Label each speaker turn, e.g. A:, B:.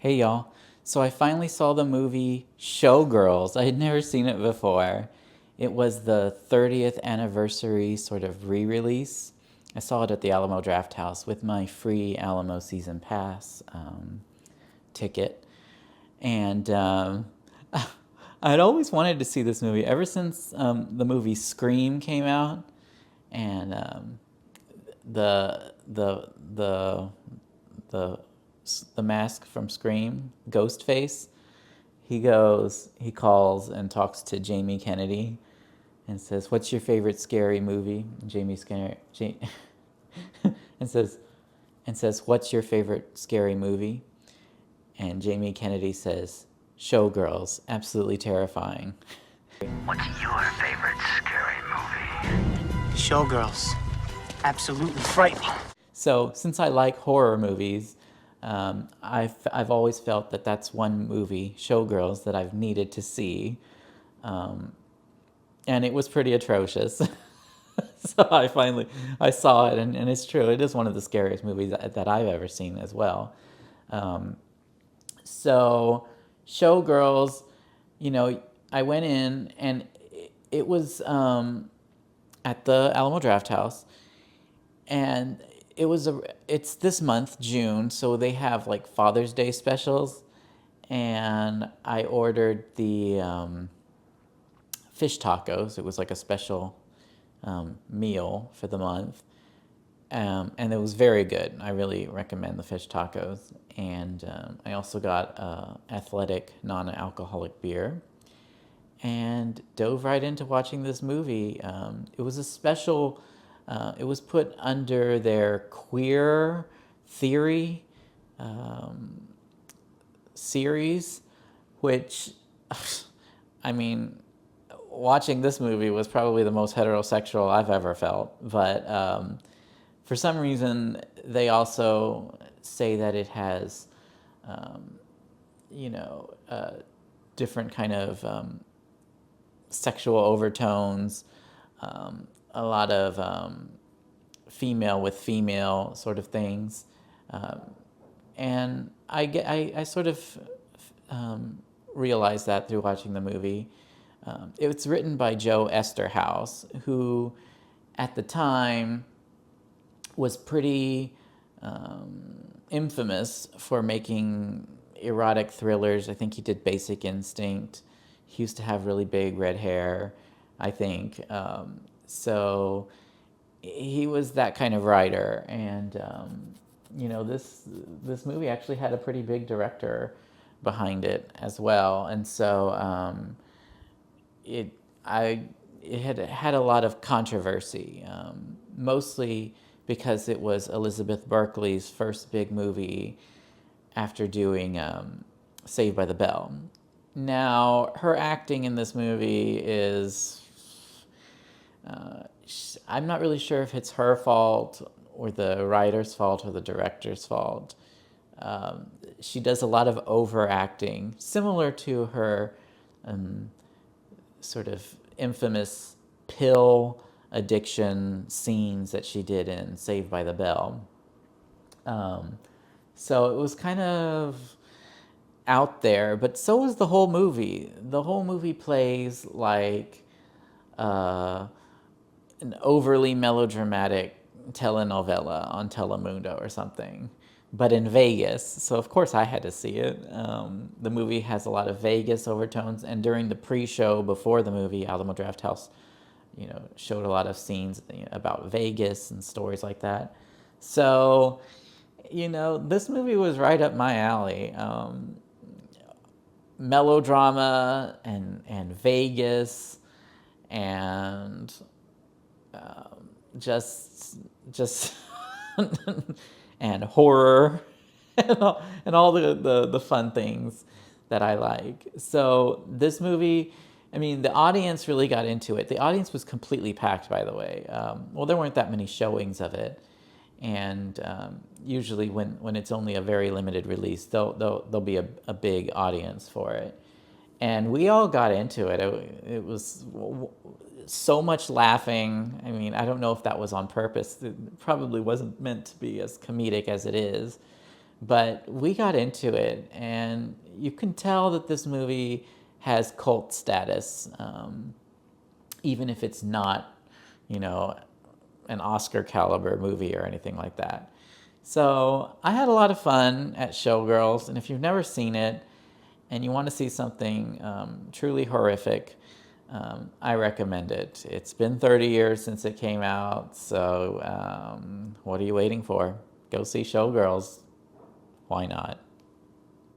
A: Hey y'all. So I finally saw the movie Showgirls. I had never seen it before. It was the 30th anniversary sort of re-release. I saw it at the Alamo Drafthouse with my free Alamo season pass ticket. And I'd always wanted to see this movie ever since the movie Scream came out. And the the the the the mask from Scream, Ghostface. He calls and talks to Jamie Kennedy and says, "What's your favorite scary movie?" And and says, "What's your favorite scary movie?" And Jamie Kennedy says, "Showgirls, absolutely terrifying."
B: What's your favorite scary movie?
C: Showgirls. Absolutely frightening.
A: So, since I like horror movies, I've always felt that that's one movie, Showgirls, that I've needed to see, and it was pretty atrocious. So I saw it, and it's true. It is one of the scariest movies that I've ever seen as well. So, Showgirls, I went in, and it was at the Alamo Drafthouse, and it's this month, June, so they have like Father's Day specials, and I ordered the fish tacos. It was like a special meal for the month, and it was very good. I really recommend the fish tacos. And I also got athletic non-alcoholic beer, and dove right into watching this movie. It was a special. It was put under their queer theory series, which, I mean, watching this movie was probably the most heterosexual I've ever felt. But for some reason, they also say that it has, you know, different kind of sexual overtones, a lot of female with female sort of things. And I sort of realized that through watching the movie. It's written by Joe Esterhaus, who at the time was pretty infamous for making erotic thrillers. I think he did Basic Instinct. He used to have really big red hair, I think. So he was that kind of writer, and this movie actually had a pretty big director behind it as well, and so it I it had a lot of controversy, mostly because it was Elizabeth Berkley's first big movie after doing Saved by the Bell. Now, her acting in this movie is, I'm not really sure if it's her fault or the writer's fault or the director's fault. She does a lot of overacting, similar to her sort of infamous pill addiction scenes that she did in Saved by the Bell. So it was kind of out there, but so was the whole movie. The whole movie plays like an overly melodramatic telenovela on Telemundo or something, but in Vegas. So of course I had to see it. The movie has a lot of Vegas overtones, and during the pre-show before the movie, Alamo Drafthouse, showed a lot of scenes about Vegas and stories like that. So, this movie was right up my alley. Melodrama and Vegas and just and horror and all the fun things that I like. So this movie, I mean, the audience really got into it. The audience was completely packed, by the way. Well, there weren't that many showings of it, and usually when it's only a very limited release, there'll be a big audience for it. And we all got into it. It was so much laughing. I mean, I don't know if that was on purpose. It probably wasn't meant to be as comedic as it is, But we got into it, and you can tell that this movie has cult status, even if it's not, you know, an Oscar caliber movie or anything like that. So I had a lot of fun at Showgirls, and if you've never seen it and you want to see something truly horrific, I recommend it. It's been 30 years since it came out, so what are you waiting for? Go see Showgirls. Why not?